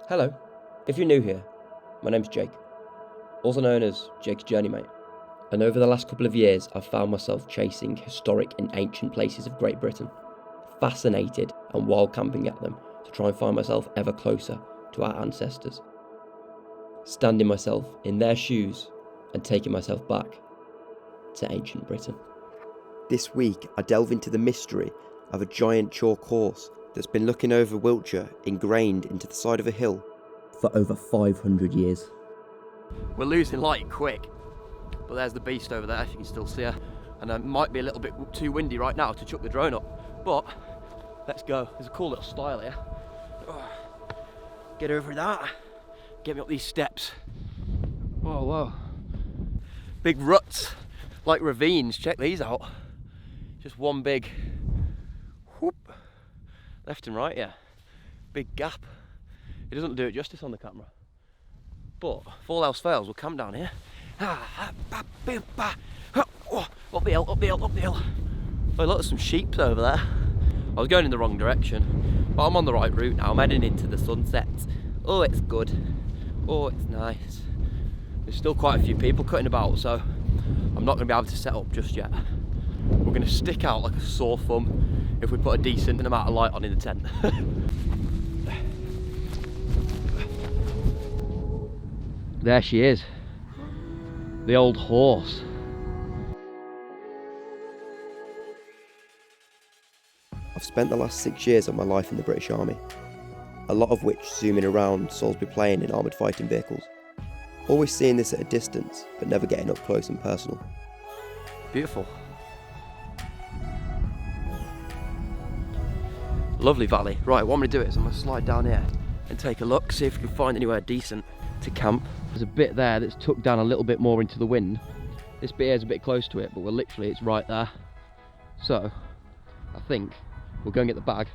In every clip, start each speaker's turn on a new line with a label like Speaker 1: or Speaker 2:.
Speaker 1: Hello, if you're new here, my name's Jake, also known as Jake's Journeymate, and over the last couple of years I've found myself chasing historic and ancient places of Great Britain, fascinated and wild camping at them to try and find myself ever closer to our ancestors, standing myself in their shoes and taking myself back to ancient Britain. This week I delve into the mystery of a giant chalk horse that's been looking over Wiltshire ingrained into the side of a hill for over 500 years.
Speaker 2: We're losing light quick, but there's the beast over there if you can still see her, and it might be a little bit too windy right now to chuck the drone up, but let's go. There's a cool little style here. Get over that, get me up these steps. Whoa, whoa. Big ruts, like ravines, check these out. Just one big whoop, left and right, yeah. Big gap. It doesn't do it justice on the camera. But if all else fails, we'll camp down here. Up the hill, up the hill, up the hill. Oh, look, there's some sheep over there. I was going in the wrong direction, but I'm on the right route now. I'm heading into the sunset. Oh, it's good. Oh, it's nice. There's still quite a few people cutting about, so I'm not going to be able to set up just yet. We're going to stick out like a sore thumb if we put a decent amount of light on in the tent. There she is, the old horse.
Speaker 1: I've spent the last 6 years of my life in the British Army, a lot of which zooming around Salisbury Plain in armoured fighting vehicles. Always seeing this at a distance, but never getting up close and personal.
Speaker 2: Beautiful. Lovely valley. Right, what I'm going to do is I'm going to slide down here and take a look, see if we can find anywhere decent to camp. There's a bit there that's tucked down a little bit more into the wind. This bit here is a bit close to it, but it's right there. So, I think we'll go and get the bag.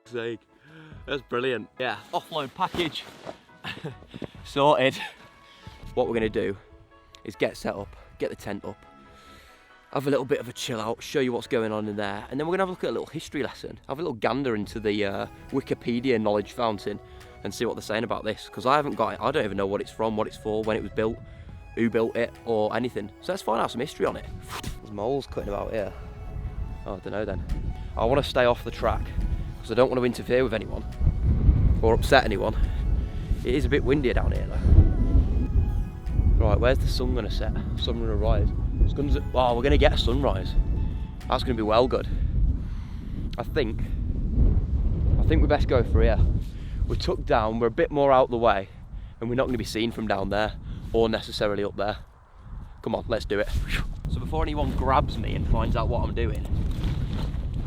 Speaker 2: Sake. That's brilliant. Yeah, offload package. Sorted. What we're going to do is get set up, get the tent up, have a little bit of a chill out, show you what's going on in there, and then we're going to have a look at a little history lesson, have a little gander into the Wikipedia knowledge fountain and see what they're saying about this, because I haven't got it. I don't even know what it's from, what it's for, when it was built, who built it, or anything. So let's find out some history on it. There's moles cutting about here. Oh, I don't know then. I want to stay off the track because I don't want to interfere with anyone or upset anyone. It is a bit windier down here though. Right, where's the sun going to set? Sun going to rise? Oh, we're going to get a sunrise. That's going to be well good. I think we best go for here. We're tucked down, we're a bit more out the way, and we're not going to be seen from down there or necessarily up there. Come on, let's do it. So before anyone grabs me and finds out what I'm doing,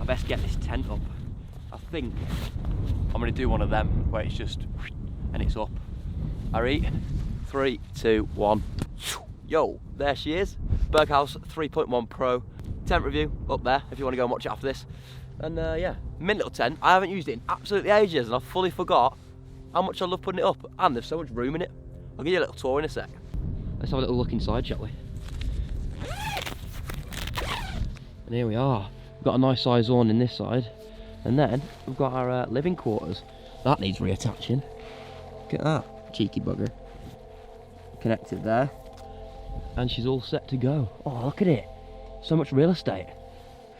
Speaker 2: I best get this tent up. I think I'm going to do one of them where it's just and it's up. Alright, 3, 2, 1. Yo, there she is. Berghaus 3.1 Pro. Tent review up there if you want to go and watch it after this. And yeah, mint little tent. I haven't used it in absolutely ages and I fully forgot how much I love putting it up. And there's so much room in it. I'll give you a little tour in a sec. Let's have a little look inside, shall we? And here we are. We've got a nice size awning in this side. And then we've got our living quarters. That needs reattaching. Look at that, cheeky bugger. Connected there. And she's all set to go. Oh, look at it. So much real estate.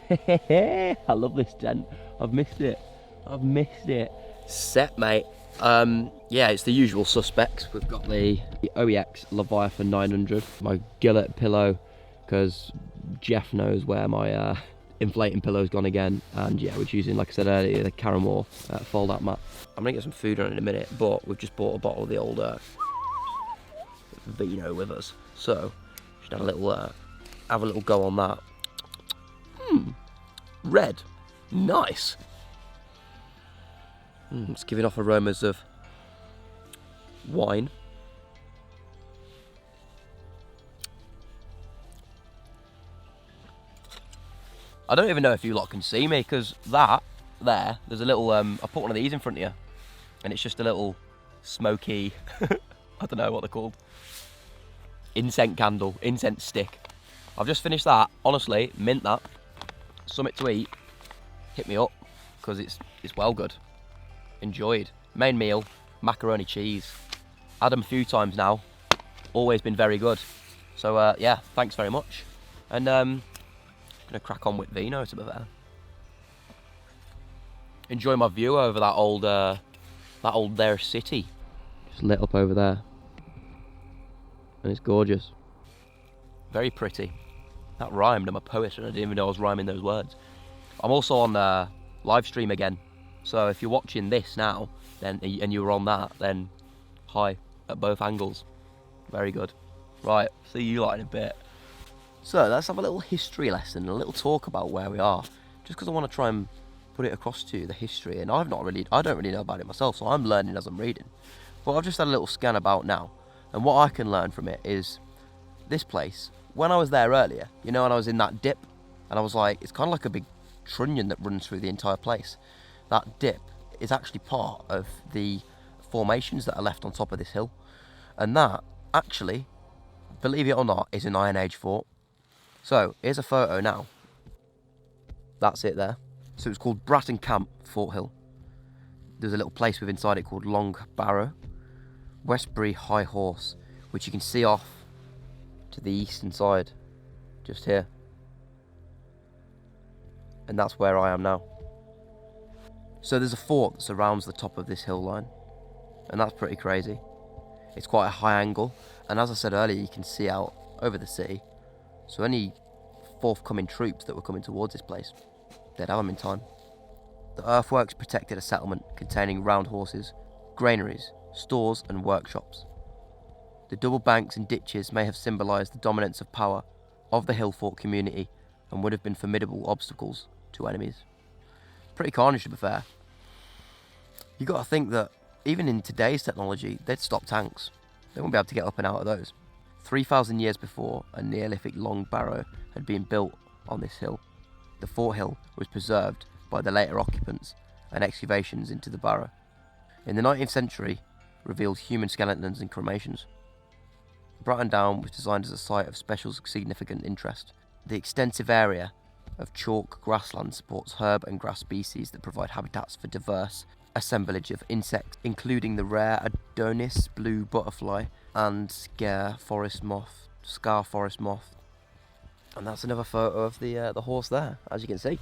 Speaker 2: I love this tent. I've missed it. I've missed it. Set, mate. Yeah, it's the usual suspects. We've got the OEX Leviathan 900. My Gillette pillow, because Jeff knows where my inflating pillow's gone again. And yeah, we're using, like I said earlier, the Caramore fold-out mat. I'm gonna get some food on in a minute, but we've just bought a bottle of the old vino with us, so should have a little go on that. Red, nice. It's giving off aromas of wine. I don't even know if you lot can see me, because there's a little, I put one of these in front of you, and it's just a little smoky, I don't know what they're called. Incense candle, incense stick. I've just finished that. Honestly, mint that. Something to eat. Hit me up, because it's well good. Enjoyed. Main meal, macaroni cheese. Had them a few times now. Always been very good. So yeah, thanks very much. And gonna crack on with vino to be fair. Enjoy my view over that old there city. Just lit up over there. And it's gorgeous. Very pretty. That rhymed. I'm a poet and I didn't even know I was rhyming those words. I'm also on live stream again. So if you're watching this now, then and you were on that, then hi at both angles. Very good. Right, see you lot in a bit. So let's have a little history lesson, a little talk about where we are. Just because I want to try and put it across to you, the history, and I don't really know about it myself, so I'm learning as I'm reading. But I've just had a little scan about now, and what I can learn from it is this place. When I was there earlier, you know, when I was in that dip, and I was like, it's kind of like a big trunnion that runs through the entire place. That dip is actually part of the formations that are left on top of this hill, and that actually, believe it or not, is an Iron Age fort. So here's a photo now. That's it there. So it's called BRATTON Camp, Fort Hill. There's a little place within inside it called Long Barrow, Westbury High Horse, which you can see off to the eastern side, just here. And that's where I am now. So there's a fort that surrounds the top of this hill line, and that's pretty crazy. It's quite a high angle, and as I said earlier, you can see out over the city. So any forthcoming troops that were coming towards this place, they'd have them in time. The earthworks protected a settlement containing round horses, granaries, stores and workshops. The double banks and ditches may have symbolised the dominance of power of the hill fort community and would have been formidable obstacles to enemies. Pretty carnage to be fair. You got to think that even in today's technology, they'd stop tanks. They wouldn't be able to get up and out of those. 3,000 years before a Neolithic long barrow had been built on this hill, the fort hill was preserved by the later occupants and excavations into the barrow. In the 19th century, revealed human skeletons and cremations. Bratton Down was designed as a site of special significant interest. The extensive area of chalk grassland supports herb and grass species that provide habitats for diverse assemblage of insects, including the rare Adonis blue butterfly and scar forest moth. And that's another photo of the horse there, as you can see.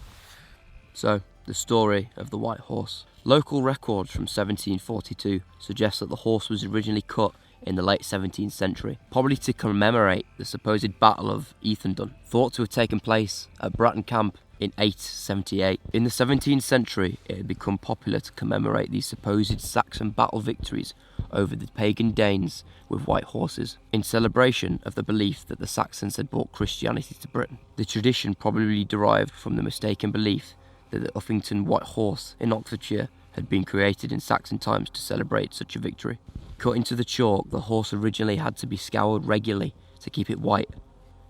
Speaker 2: So, the story of the white horse. Local records from 1742 suggest that the horse was originally cut in the late 17th century, probably to commemorate the supposed Battle of Ethandun, thought to have taken place at Bratton Camp in 878. In the 17th century, it had become popular to commemorate these supposed Saxon battle victories over the pagan Danes with white horses, in celebration of the belief that the Saxons had brought Christianity to Britain. The tradition probably derived from the mistaken belief that the Uffington White Horse in Oxfordshire had been created in Saxon times to celebrate such a victory. Cut into the chalk, the horse originally had to be scoured regularly to keep it white.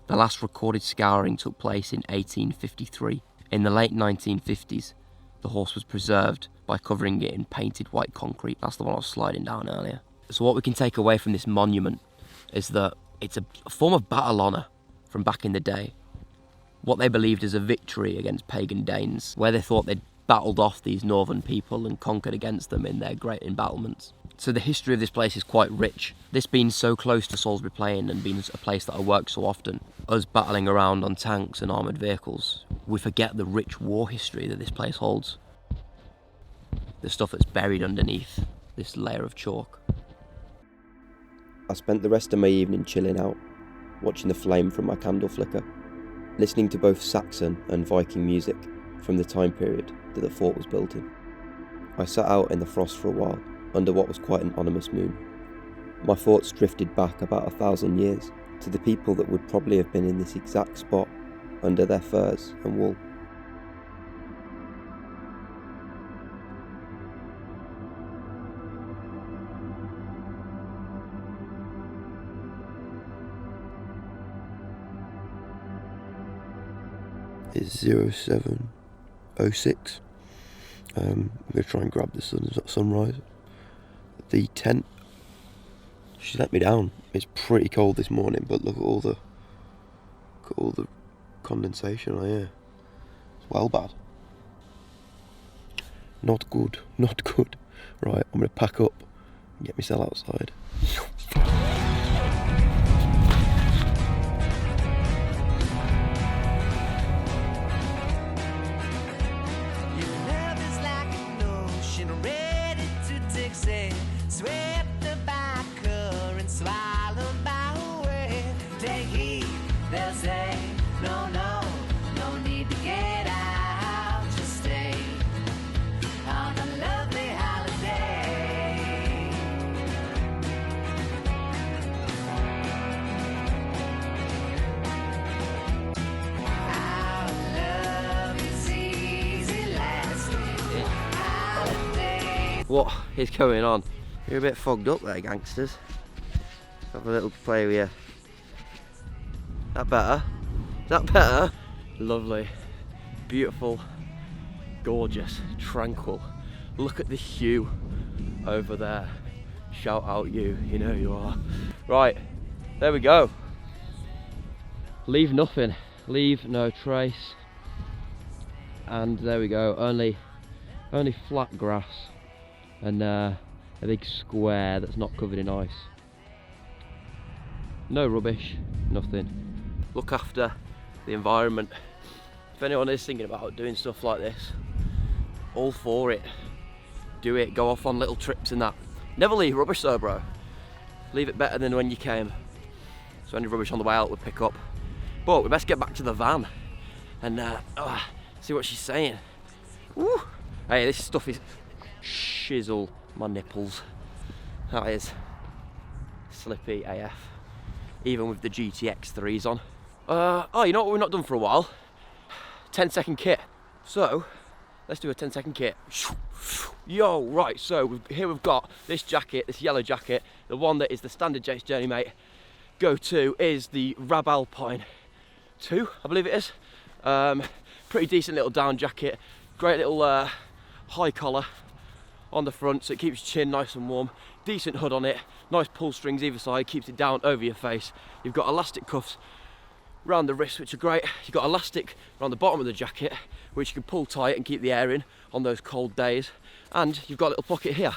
Speaker 2: The last recorded scouring took place in 1853. In the late 1950s, the horse was preserved by covering it in painted white concrete. That's the one I was sliding down earlier. So what we can take away from this monument is that it's a form of battle honour from back in the day. What they believed as a victory against pagan Danes, where they thought they'd battled off these northern people and conquered against them in their great embattlements. So the history of this place is quite rich. This being so close to Salisbury Plain and being a place that I work so often, us battling around on tanks and armoured vehicles, we forget the rich war history that this place holds. The stuff that's buried underneath this layer of chalk.
Speaker 1: I spent the rest of my evening chilling out, watching the flame from my candle flicker, listening to both Saxon and Viking music from the time period that the fort was built in. I sat out in the frost for a while, under what was quite an ominous moon. My thoughts drifted back about 1,000 years, to the people that would probably have been in this exact spot, under their furs and wool. It's 07:06. I'm going to try and grab the sunrise. The tent, she let me down. It's pretty cold this morning, but look at all the
Speaker 3: Look at all the condensation on here. It's well bad. Not good, not good. Right, I'm gonna pack up and get myself outside.
Speaker 2: What is going on? You're a bit fogged up there, gangsters. Have a little play with you. That better? Is that better? Lovely, beautiful, gorgeous, tranquil. Look at the hue over there. Shout out you know who you are. Right, there we go. Leave nothing, leave no trace. And there we go, only flat grass. And a big square that's not covered in ice. No rubbish, nothing. Look after the environment. If anyone is thinking about doing stuff like this, all for it. Do it, go off on little trips and that. Never leave rubbish though, bro. Leave it better than when you came. So any rubbish on the way out we'll pick up. But we best get back to the van and see what she's saying. Woo. Hey, this stuff is shizzle my nipples. That is slippy AF, even with the GTX 3s on. Oh, you know what we've not done for a while? 10-second kit. So let's do a 10-second kit. Yo, right, so here we've got this jacket, this yellow jacket. The one that is the standard Jake's Journey Mate go-to is the Rab Alpine 2, I believe it is. Pretty decent little down jacket, great little high collar on the front, so it keeps your chin nice and warm. Decent hood on it, nice pull strings either side, keeps it down over your face. You've got elastic cuffs around the wrists, which are great. You've got elastic around the bottom of the jacket, which you can pull tight and keep the air in on those cold days. And you've got a little pocket here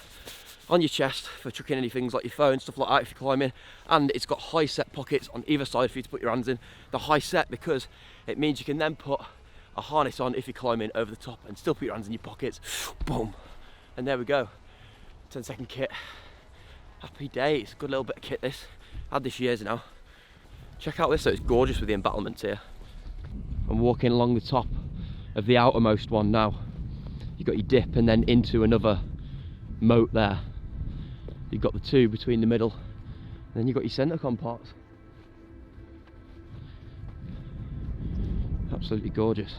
Speaker 2: on your chest for chucking any things like your phone, stuff like that if you're climbing. And it's got high set pockets on either side for you to put your hands in. The high set because it means you can then put a harness on if you're climbing over the top and still put your hands in your pockets. Boom. And there we go, 10-second kit. Happy days, good little bit of kit this. Had this years now. Check out this though, it's gorgeous with the embattlements here. I'm walking along the top of the outermost one now. You've got your dip and then into another moat there. You've got the two between the middle. And then you've got your centre comparts. Absolutely gorgeous.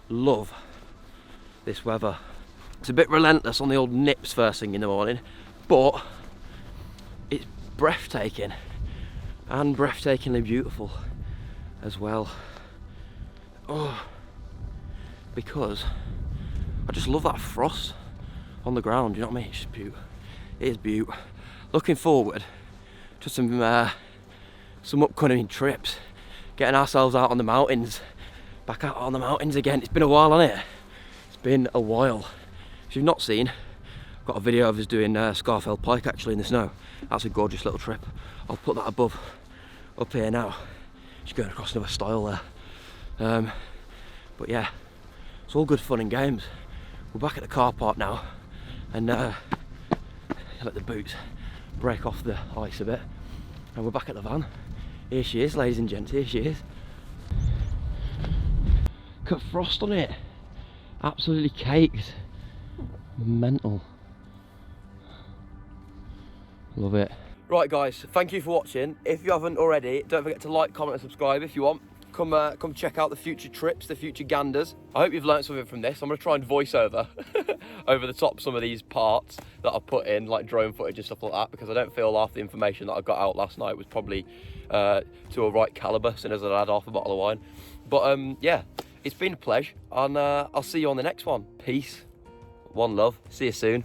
Speaker 2: Love this weather. It's a bit relentless on the old nips first thing in the morning, but it's breathtaking and breathtakingly beautiful as well. Oh, because I just love that frost on the ground, you know what I mean? It's just beaut. It is beaut. Looking forward to some upcoming trips, getting ourselves out on the mountains. Back out on the mountains again. It's been a while, hasn't it? It's been a while. If you've not seen, I've got a video of us doing Scarfell Pike actually in the snow. That's a gorgeous little trip. I'll put that up here now. Just going across another style there. But yeah, it's all good fun and games. We're back at the car park now, and let the boots break off the ice a bit. And we're back at the van. Here she is, ladies and gents, here she is. Got frost on it, absolutely caked, mental. Love it. Right guys, thank you for watching. If you haven't already, don't forget to like, comment and subscribe if you want. Come check out the future trips, the future ganders. I hope you've learnt something from this. I'm going to try and voice over over the top some of these parts that I put in, like drone footage and stuff like that, because I don't feel half the information that I got out last night was probably to a right calibre, since as I had half a bottle of wine. But yeah, It's been a pleasure, and I'll see you on the next one. Peace. One love. See you soon.